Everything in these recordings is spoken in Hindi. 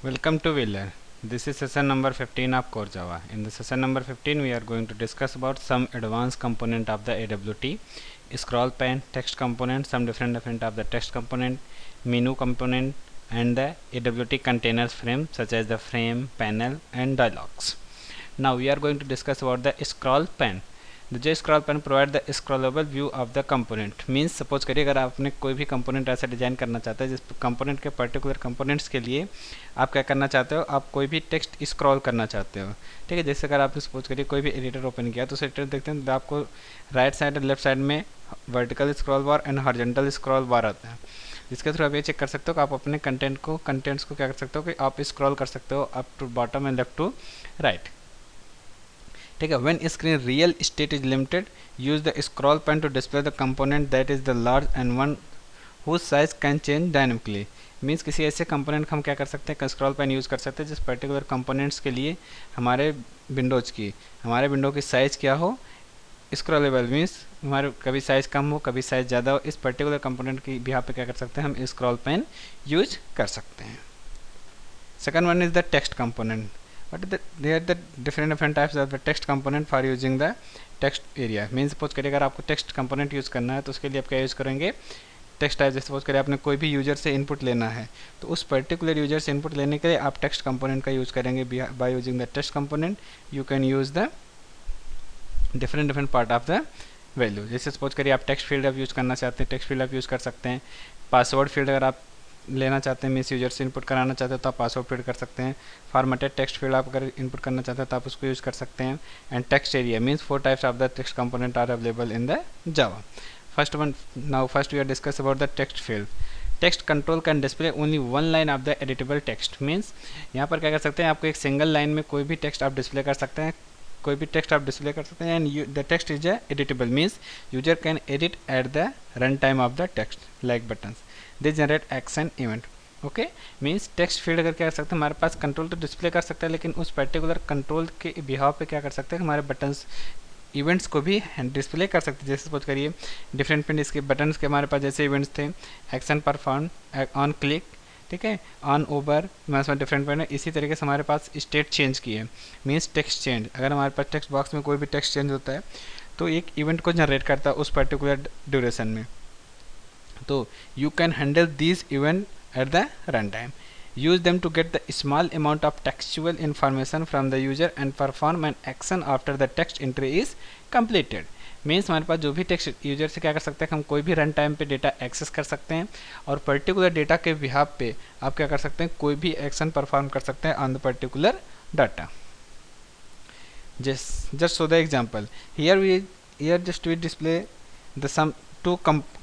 Welcome to Wheeler. This is session number 15 of Core Java. In the session number 15, we are going to discuss about some advanced component of the AWT, scroll pane, text component, some different of the text component, menu component, and the AWT containers frame such as the frame, panel, and dialogs. Now we are going to discuss about the scroll pane. जो scroll pane provide the scrollable view of the component means suppose करिए अगर आपने कोई भी कंपोनेंट ऐसा डिजाइन करना चाहते हैं जिस कंपोनेंट के पर्टिकुलर कंपोनेंट्स के लिए आप क्या करना चाहते हो, आप कोई भी टेक्स्ट स्क्रॉल करना चाहते हो, ठीक है। जैसे अगर आपने सपोज करिए कोई भी एडिटर ओपन किया तो उस एडिटर देखते हैं तो आपको राइट साइड और लेफ्ट साइड में vertical scroll bar and horizontal scroll बार आता है, जिसके थ्रू आप ये चेक कर सकते हो कि आप अपने कंटेंट्स को क्या कर सकते हो कि आप स्क्रॉल कर सकते हो up to bottom and left to right, ठीक है। When screen real estate is limited use the scroll pane to display the component that is the large and one whose size can change dynamically. Means किसी ऐसे कंपोनेंट हम क्या कर सकते हैं, स्क्रॉल पेन यूज़ कर सकते हैं जिस पर्टिकुलर कंपोनेंट्स के लिए हमारे विंडो की साइज़ क्या हो, स्क्रॉलेबल मीन्स हमारे कभी साइज़ कम हो कभी साइज़ ज़्यादा हो, इस पर्टिकुलर कंपोनेंट की बिहाफ पे क्या कर सकते हैं, हम स्क्रॉल पेन यूज कर सकते हैं। Second one is the text component. There are the different types of the text component for using the text area. Means suppose करिए अगर आपको टेक्स्ट कंपोनेंट यूज़ करना है तो उसके लिए आप क्या यूज़ करेंगे, टेक्स्ट टाइप। जैसे सपोज करिए आपने कोई भी यूजर से इनपुट लेना है तो उस पर्टिकुलर यूजर से इनपुट लेने के लिए आप टेक्स्ट कंपोनेंट का यूज़ करेंगे। By using the text component you can use the different part of the value. जैसे सपोज करिए आप टेक्स्ट फील्ड आप यूज़ करना चाहते हैं, टेक्स्ट फील्ड आप यूज़ कर सकते हैं। पासवर्ड फील्ड अगर आप लेना चाहते हैं, मीन्स यूजर से इनपुट कराना चाहते हैं तो आप पासवर्ड फील्ड कर सकते हैं। फॉर्मेटेड टेक्स्ट फील्ड आप अगर इनपुट करना चाहते हैं तो आप उसको यूज़ कर सकते हैं। And text area means 4 types of the text component are available in the Java. First we are discuss about the text field. Text control can display only one line of the editable text. Means यहाँ पर क्या कर सकते हैं, आपको एक सिंगल लाइन में कोई भी टेक्स्ट आप डिस्प्ले कर सकते हैं, and the text is editable means user can edit eight the run time of the text like buttons they generate action event. Okay, means text field अगर क्या कर सकते हैं, हमारे पास कंट्रोल तो डिस्प्ले कर सकता है लेकिन उस पर्टिकुलर कंट्रोल के बिहाव पे क्या कर सकते हैं, हमारे बटन्स इवेंट्स को भी डिस्प्ले कर सकते हैं। जैसे सपोज करिए डिफरेंट इसके बटन्स के हमारे पास जैसे इवेंट्स थे, एक्शन परफॉर्म, ऑन क्लिक, ठीक है, ऑन ओवर, हमारे पास डिफरेंट पॉइंट है। इसी तरीके से हमारे पास स्टेट चेंज की है, मीन्स टेक्स्ट चेंज। अगर हमारे पास टेक्स्ट बॉक्स में कोई भी टेक्स्ट चेंज होता है तो एक इवेंट को जनरेट करता है उस पर्टिकुलर ड्यूरेशन में। तो you can handle this event at the run time, use them to get the small amount of textual information from the user and perform an action after the text entry is completed. Means हमारे पास जो भी टेक्स्ट यूजर से क्या कर सकते हैं, हम कोई भी रन टाइम पे डेटा एक्सेस कर सकते हैं और पर्टिकुलर डेटा के बिहाफ पे आप क्या कर सकते हैं, कोई भी एक्शन परफॉर्म कर सकते हैं on the particular data. just show the example here just we display the some two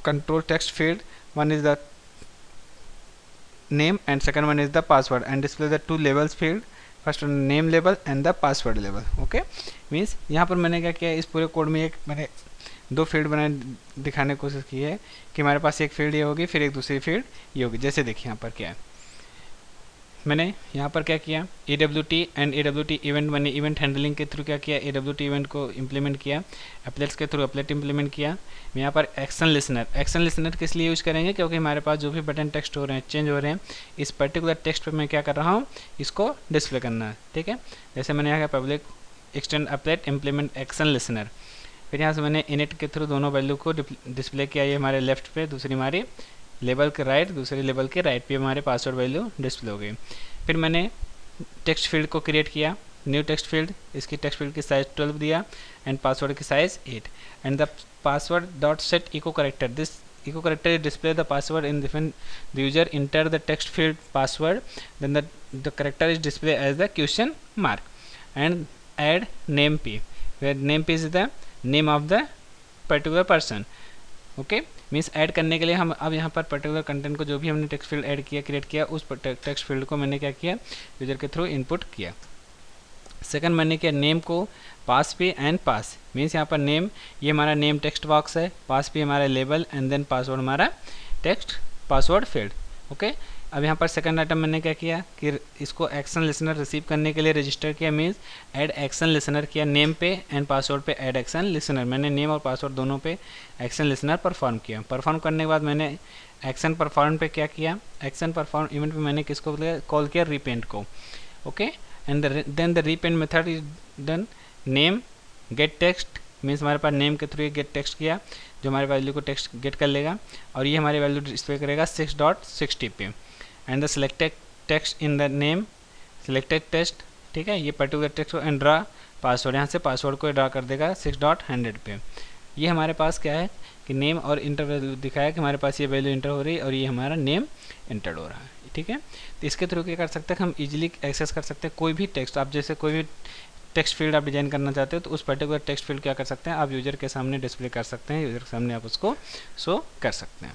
control text field. One is the name and second one is the password, and display the two labels field, first one name label and the password label. okay, means यहाँ पर मैंने क्या किया, इस पूरे कोड में मैंने दो फील्ड बनाए दिखाने की कोशिश की है कि हमारे पास एक फील्ड ये होगी फिर एक दूसरी फील्ड ये होगी। जैसे देखिए यहाँ पर क्या है, मैंने यहाँ पर क्या किया, AWT एंड AWT इवेंट, मैंने इवेंट हैंडलिंग के थ्रू क्या किया, AWT इवेंट को इम्प्लीमेंट किया, एप्लेट्स के थ्रू एप्लेट इम्प्लीमेंट किया। यहाँ पर एक्शन लिसनर किस लिए यूज़ करेंगे, क्योंकि हमारे पास जो भी बटन टेक्स्ट हो रहे हैं, चेंज हो रहे हैं, इस पर्टिकुलर टेक्स्ट पर मैं क्या कर रहा हूँ, इसको डिस्प्ले करना है, ठीक है। जैसे मैंने यहाँ public extend applet implement action listener, फिर यहाँ से मैंने इनिट के थ्रू दोनों वैल्यू को डिस्प्ले किया, ये हमारे लेफ्ट पे, दूसरी हमारी लेबल के राइट, दूसरे लेबल के राइट पे हमारे पासवर्ड वैल्यू डिस्प्ले हो गई। फिर मैंने टेक्स्ट फील्ड को क्रिएट किया, न्यू टेक्स्ट फील्ड, इसकी टेक्स्ट फील्ड की साइज 12 दिया एंड पासवर्ड की size 8 and the password dot set echo character, this echo character is display the password in different the user enter the text field password then the character is display as the question mark and add name P where name P is the name of the particular person. Okay, means add करने के लिए हम अब यहाँ पर पर्टिकुलर कंटेंट को जो भी हमने टेक्स्ट फील्ड ऐड किया, क्रिएट किया, उस टेक्स्ट फील्ड को मैंने क्या किया, यूजर के थ्रू इनपुट किया। सेकंड मैंने किया नेम को पास पे एंड पास, मीन्स यहाँ पर नेम ये हमारा नेम टेक्स्ट बॉक्स है, पास पे हमारा लेबल एंड देन पासवर्ड हमारा टेक्स्ट पासवर्ड फील्ड। ओके, अब यहाँ पर सेकंड आइटम मैंने क्या किया कि इसको एक्शन लिसनर रिसीव करने के लिए रजिस्टर किया, मीन्स ऐड एक्शन लिसनर किया, नेम पे एंड पासवर्ड पे ऐड एक्शन लिसनर, मैंने नेम और पासवर्ड दोनों पे एक्शन लिसनर परफॉर्म किया। परफॉर्म करने के बाद मैंने एक्शन परफॉर्म पे क्या किया, एक्शन परफॉर्म इवेंट पे मैंने किसको कॉल किया, रीपेंट को, okay. And then the repaint method is done, name get text, means हमारे पास नेम के थ्रू गेट टेक्स्ट किया जो हमारे वैल्यू को टेक्स्ट गेट कर लेगा और ये हमारी वैल्यू डिस्प्ले करेगा 6.60 पे। And the selected text in the name selected text, ठीक है, ये पर्टिकुलर टेक्स्ट को एंड ड्रा पासवर्ड, यहाँ से पासवर्ड को ड्रा कर देगा 6.100 पे। ये हमारे पास क्या है कि नेम और इंटर वैल्यू दिखाया कि हमारे पास ये वैल्यू इंटर हो रही है और ये हमारा नेम इंटर हो रहा है, ठीक है। तो इसके थ्रू क्या कर सकते हैं, हम इजीली एक्सेस कर सकते हैं कोई भी टेक्स्ट। आप जैसे कोई भी टेक्स्ट फील्ड आप डिजाइन करना चाहते हो तो उस पर्टिकुलर टेक्स्ट फील्ड क्या कर सकते हैं, आप यूजर के सामने डिस्प्ले कर सकते हैं, यूजर के सामने आप उसको शो कर सकते हैं।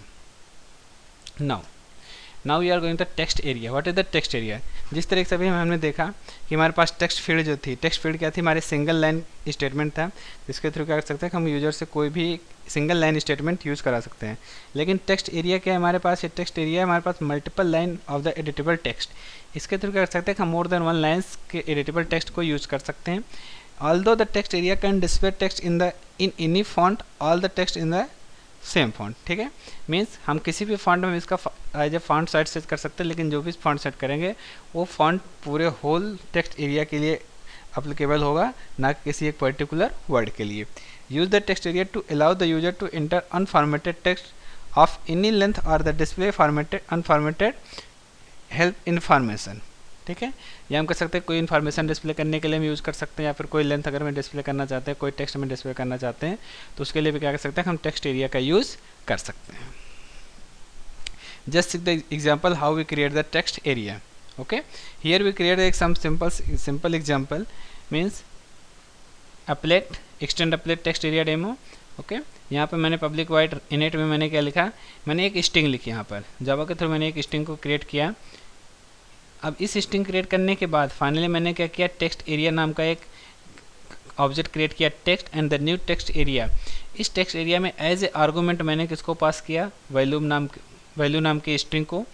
Now we are going the text area. What is the text area? जिस तरीके से अभी हमने देखा कि हमारे पास टेक्स्ट फील्ड जो थी, टेक्स्ट फील्ड क्या थी, हमारे सिंगल लाइन स्टेटमेंट था जिसके थ्रू क्या कर सकते हैं हम यूजर से कोई भी सिंगल लाइन स्टेटमेंट यूज़ करा सकते हैं। लेकिन टेक्स्ट एरिया क्या है हमारे पास, ये टेक्स्ट एरिया है हमारे पास multiple line of the editable text. इसके थ्रू क्या कर सकते हैं हम मोर देन 1 लाइन्स के एडिटेबल टेक्स्ट को यूज़ कर सकते हैं। Although the text area can display text in any font, all the text in the same font, ठीक है। मीन्स हम किसी भी फॉन्ट में इसका as a font size set कर सकते हैं, लेकिन जो भी फॉन्ट सेट करेंगे वो फॉन्ट पूरे होल टेक्स्ट एरिया के लिए अप्लीकेबल होगा, ना कि किसी एक पर्टिकुलर वर्ड के लिए। Use the text area to allow the user to enter unformatted text of any length और the display formatted unformatted help information, ठीक है। या हम कर सकते हैं कोई इन्फॉर्मेशन डिस्प्ले करने के लिए हम यूज़ कर सकते हैं, या फिर कोई लेंथ अगर हम डिस्प्ले करना चाहते हैं, कोई टेक्स्ट में डिस्प्ले करना चाहते हैं तो उसके लिए भी क्या कर सकते हैं हम टेक्स्ट एरिया का यूज़ कर सकते हैं। Just the example how we create the text area, okay. Here we create एक some simple example, means applet extend applet text area demo, okay. यहाँ पर मैंने पब्लिक वाइड इनेट में मैंने क्या लिखा, मैंने एक स्ट्रिंग लिखी, यहाँ पर जावा के थ्रू मैंने एक स्ट्रिंग को क्रिएट किया। अब इस स्ट्रिंग क्रिएट करने के बाद फाइनली मैंने क्या किया, टेक्स्ट एरिया नाम का एक ऑब्जेक्ट क्रिएट किया, text and the new text area. इस टेक्स्ट एरिया में एज ए आर्गूमेंट मैंने किसको पास किया, वैल्यू नाम के स्ट्रिंग को।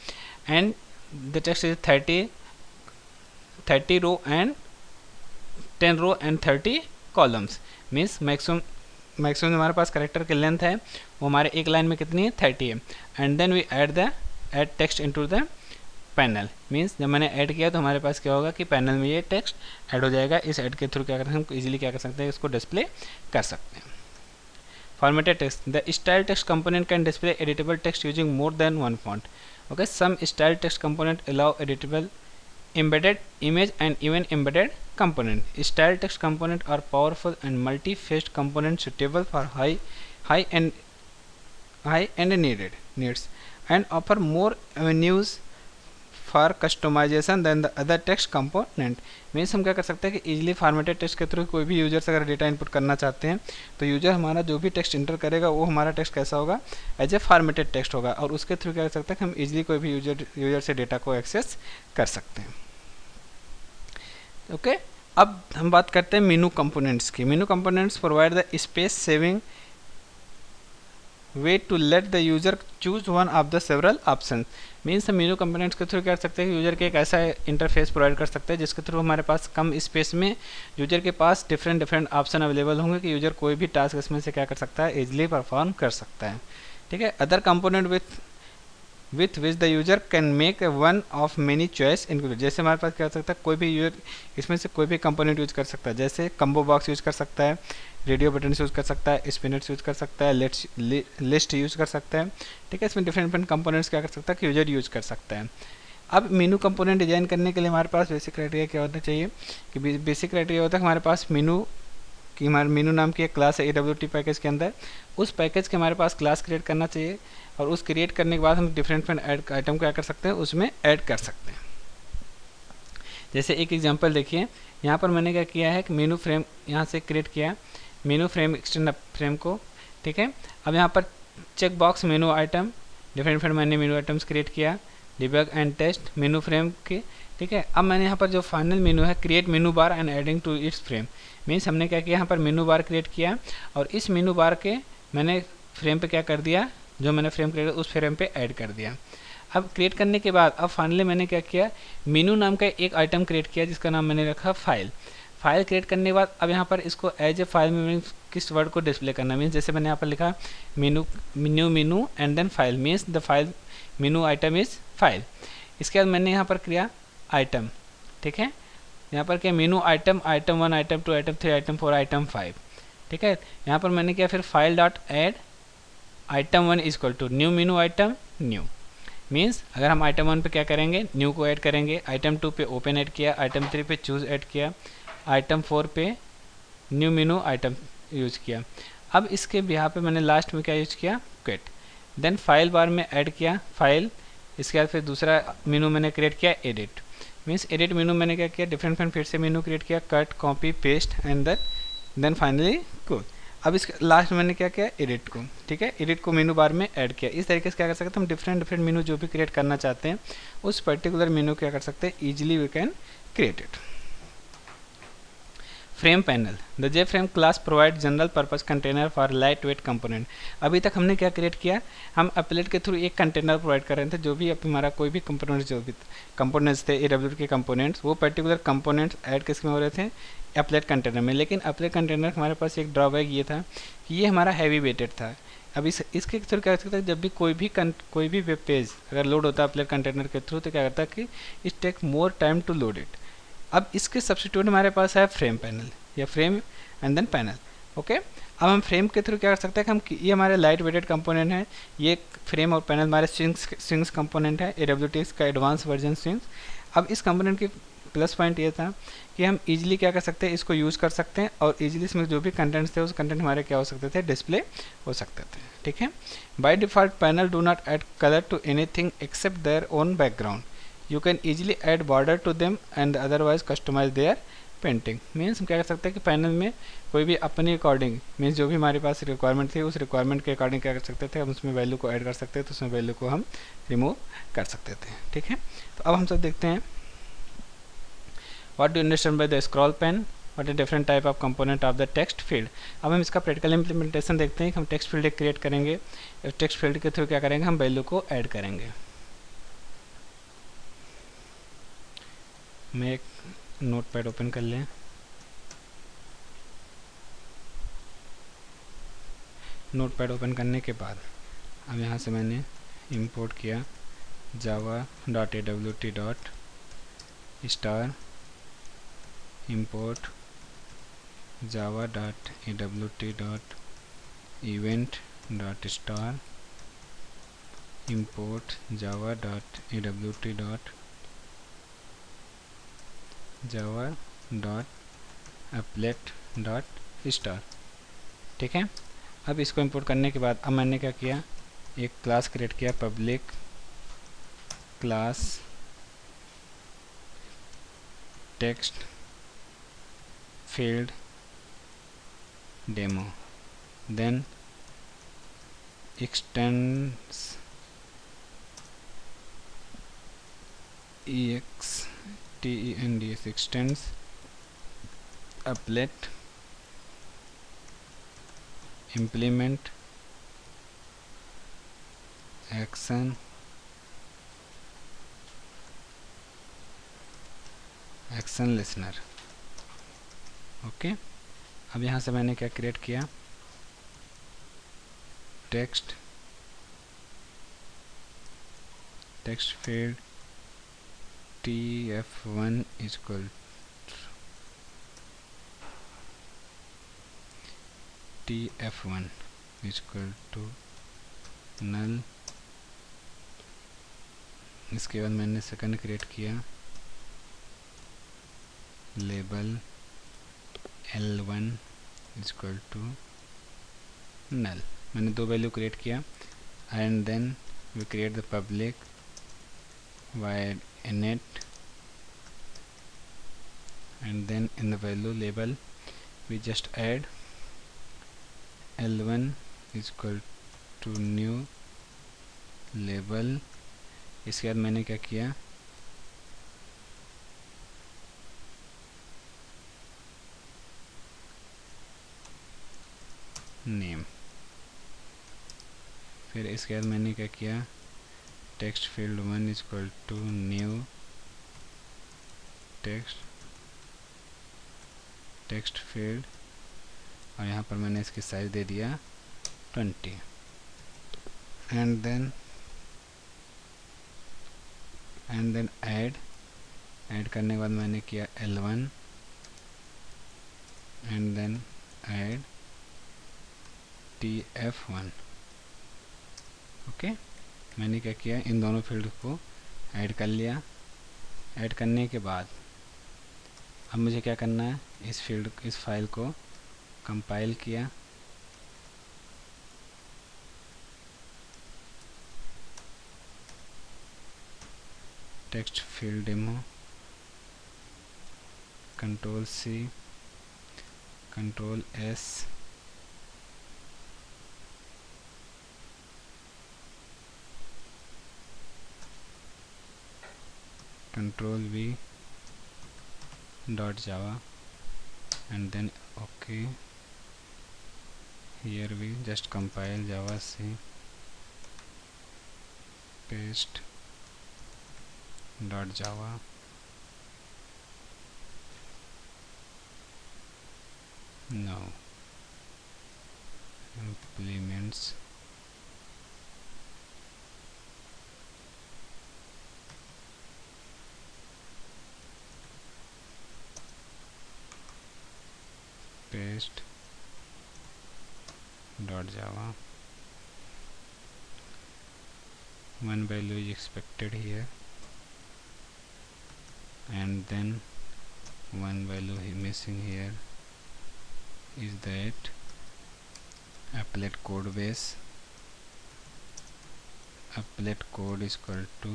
And the text is 30 row and 10 row and 30 columns, means maximum हमारे पास करेक्टर की लेंथ है वो हमारे एक लाइन में कितनी है, 30 है। And then we add text into the panel, means जब मैंने ऐड किया तो हमारे पास क्या होगा कि पैनल में ये टेक्स्ट ऐड हो जाएगा। इस ऐड के थ्रू क्या करते हैं हम इजीली क्या कर सकते हैं, इसको डिस्प्ले कर सकते हैं। Formatted text, the style text component can display editable text using more than 1 font, okay. Some style text component allow editable embedded image and even embedded component. Style text component are powerful and multi-faced components suitable for high and needs and offer more avenues for customization than the other text component. Means हम क्या कर सकते हैं कि इजीली फॉर्मेटेड टेक्स्ट के थ्रू कोई भी यूजर से अगर डेटा इनपुट करना चाहते हैं तो यूजर हमारा जो भी टेक्स्ट इंटर करेगा वो हमारा टेक्स्ट कैसा होगा, एज ए फॉर्मेटेड टेक्स्ट होगा और उसके थ्रू क्या कर सकते हैं कि हम इजीली कोई भी यूजर से डेटा को एक्सेस कर सकते हैं, ओके। अब हम बात करते हैं मेनू कंपोनेंट्स की। Menu components provide the space saving way to let the user choose one of the several option. Means हम मेनू कंपोनेंट्स के थ्रू क्या कर सकते हैं, यूजर के एक ऐसा इंटरफेस प्रोवाइड कर सकते हैं जिसके थ्रू हमारे पास कम स्पेस में यूजर के पास डिफरेंट ऑप्शन अवेलेबल होंगे कि यूजर कोई भी टास्क इसमें से क्या कर सकता है, इजीली परफॉर्म कर सकता है, ठीक है। Other component with which the user can make one of many choice include, जैसे हमारे पास क्या हो सकता है कोई भी यूजर इसमें से कोई भी कंपोनेंट यूज कर सकता है, जैसे कम्बो बॉक्स यूज कर सकता है, रेडियो बटन यूज़ कर सकता है, स्पिनर्स यूज़ कर सकता है, लिस्ट यूज़ कर सकता है, ठीक है। इसमें डिफरेंट कंपोनेंट्स क्या कर सकता है कि यूजर यूज़ कर सकता है। अब मेनू कंपोनेंट डिजाइन करने के लिए हमारे पास बेसिक क्राइटेरिया क्या होना चाहिए कि बेसिक क्राइटेरिया होता है हमारे पास मेनू कि हमारे मेनू नाम की एक क्लास है AWT पैकेज के अंदर, उस पैकेज के हमारे पास क्लास क्रिएट करना चाहिए और उस क्रिएट करने के बाद हम डिफरेंट आइटम क्या कर सकते हैं उसमें ऐड कर सकते हैं। जैसे एक एग्जांपल देखिए, यहाँ पर मैंने क्या किया है कि मेनू फ्रेम यहाँ से क्रिएट किया, मेनू फ्रेम एक्सटेंड फ्रेम को, ठीक है। अब यहाँ पर check box menu item different मैंने मेनू आइटम्स क्रिएट किया, debug and test menu frame के, ठीक है। अब मैंने यहाँ पर जो फाइनल मेनू है create menu bar and adding to its frame, means हमने क्या किया यहाँ पर मेनू बार क्रिएट किया और इस मेनू बार के मैंने फ्रेम पे क्या कर दिया, जो मैंने फ्रेम क्रिएट उस फ्रेम पे ऐड कर दिया। अब क्रिएट करने के बाद अब फाइनली मैंने क्या किया, मेनू नाम का एक आइटम क्रिएट किया जिसका नाम मैंने रखा फाइल। फाइल क्रिएट करने के बाद अब यहाँ पर इसको एज ए फाइल में किस वर्ड को डिस्प्ले करना, मीन्स जैसे मैंने यहाँ पर लिखा menu and then file, means the file menu item is file. इसके बाद मैंने यहाँ पर किया आइटम, ठीक है, यहाँ पर क्या menu item, item 1, item 2, item 3, item 4, item 5, ठीक है। यहाँ पर मैंने किया फिर file dot add item 1 equal to new menu item new, means अगर हम आइटम 1 पे क्या करेंगे, न्यू को ऐड करेंगे, आइटम 2 पे ओपन ऐड किया, आइटम 3 पे चूज ऐड किया, आइटम 4 पे न्यू मेनू आइटम यूज किया। अब इसके बिहार पे मैंने लास्ट में क्या यूज किया, क्विट। देन फाइल बार में ऐड किया फाइल, इसके बाद फिर दूसरा मेनू मैंने क्रिएट किया एडिट, मीन्स एडिट मेनू मैंने क्या किया, डिफरेंट फिर से मेनू क्रिएट किया, cut copy paste and then finally close. अब इसके लास्ट मैंने क्या किया, एडिट को, ठीक है, एडिट को मेनू बार में ऐड किया। इस तरीके से क्या कर सकते हैं हम, डिफरेंट मेनू जो भी क्रिएट करना चाहते हैं उस पर्टिकुलर मेनू क्या कर सकते हैं, easily we can create it. Frame panel, the J frame class provide general purpose container for light weight component. अभी तक हमने क्या क्रिएट किया, हम एप्लेट के थ्रू एक कंटेनर प्रोवाइड कर रहे थे, जो भी हमारा कोई भी कंपोनेंट्स जो भी कंपोनेंट्स थे AWT के कंपोनेंट्स, वो पर्टिकुलर कंपोनेंट्स ऐड किसमें हो रहे थे, एप्लेट कंटेनर में। लेकिन एप्लेट कंटेनर हमारे पास एक ड्रॉबैक ये था कि ये हमारा हैवी वेटेड था। अब इसके थ्रू क्या कर सकता है, जब भी कोई भी वेब पेज अगर लोड होता है एप्लेट कंटेनर के थ्रू, तो क्या करता है कि it take more time to load it. अब इसके सब्स्टिट्यूट हमारे पास है फ्रेम पैनल या frame and then panel, okay. अब हम फ्रेम के थ्रू क्या कर सकते हैं, हम ये हमारे लाइट वेटेड कंपोनेंट है, ये फ्रेम और पैनल हमारे स्विंग्स कंपोनेंट है, AWT का एडवांस वर्जन स्विंग्स। अब इस कंपोनेंट की प्लस पॉइंट ये था कि हम इजीली क्या कर सकते हैं, इसको यूज़ कर सकते हैं और इजीली इसमें जो भी कंटेंट्स थे उस कंटेंट हमारे क्या हो सकते थे, डिस्प्ले हो सकते थे, ठीक है। By default panel do not add colour to anything except their own background, you can easily add border to them and otherwise customize their painting। Means हम क्या कर सकते हैं कि पैनल में कोई भी अपने अकॉर्डिंग, मीन्स जो भी हमारे पास रिक्वायरमेंट थी उस रिक्वायरमेंट के अकॉर्डिंग क्या कर सकते थे, हम उसमें वैल्यू को ऐड कर सकते थे, तो उसमें वैल्यू को हम रिमूव कर सकते थे, ठीक है। तो अब हम सब देखते हैं what do understand by the scroll pane, what is different type of component of the text field. अब हम इसका प्रैक्टिकल इंप्लीमेंटेशन देखते हैं कि हम टेक्स्ट फील्ड क्रिएट करेंगे, टेक्स्ट फील्ड के थ्रू क्या करेंगे, हम वैल्यू को ऐड करेंगे। मैं एक नोटपैड ओपन कर लें, नोटपैड ओपन करने के बाद अब यहाँ से मैंने इंपोर्ट किया java.awt.star import java.awt.event.star import java.applet.star, ठीक है। अब इसको इंपोर्ट करने के बाद अब मैंने क्या किया, एक क्लास क्रिएट किया, public class text field demo, then extends extends applet implement action listener, okay. अब यहाँ से मैंने क्या क्रिएट किया, text field tf1 equal to null। इसके बाद मैंने सेकंड क्रिएट किया, label l1 equal to null। मैंने दो वैल्यू क्रिएट किया and then we create the public void init and then in the value label we just add l1 equal to new label। इसके बाद मैंने क्या किया, नेम, फिर इसके बाद मैंने क्या किया, text field 1 is equal to new text field, और यहाँ पर मैंने इसकी साइज दे दिया 20, एंड देन ऐड करने के बाद मैंने किया L1 and then add TF1। Okay, मैंने क्या किया, इन दोनों फील्ड को ऐड कर लिया। ऐड करने के बाद अब मुझे क्या करना है, इस फाइल को कंपाइल किया, text field demo, control C, control S, control V .java, and then okay, here we just compile java c paste .java, now implements paste .java, one value is expected here, and then one value missing here is that applet code base, applet code is equal to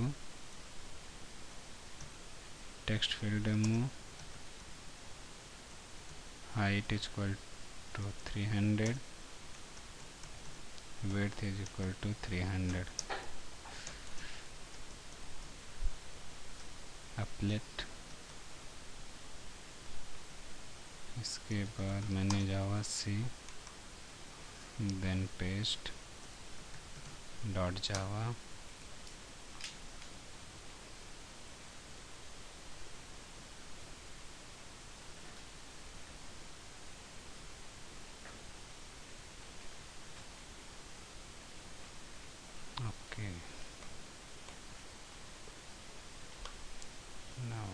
text field demo, height is equal to 300, width is equal to 300, applet, इसके बाद मैंने जावा सी then paste .java, okay, now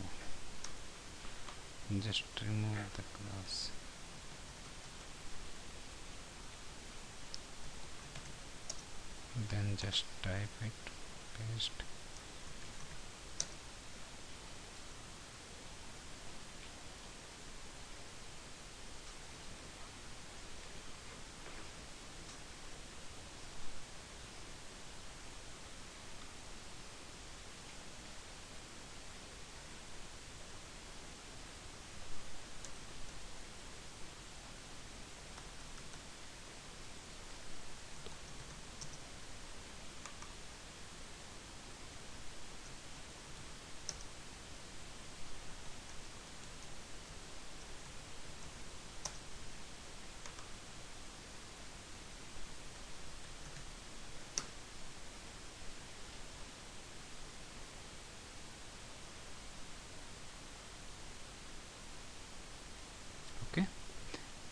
just remove the class, then just type it, paste, okay.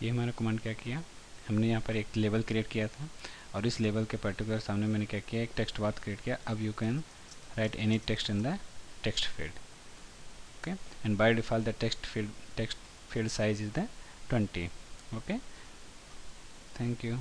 ये हमारा कमांड क्या किया, हमने यहाँ पर एक लेबल क्रिएट किया था और इस लेबल के पर्टिकुलर सामने मैंने क्या किया, एक टेक्स्ट बार क्रिएट किया। अब you can write any text in the text field, okay, and by default the text field size is the 20, okay, thank you.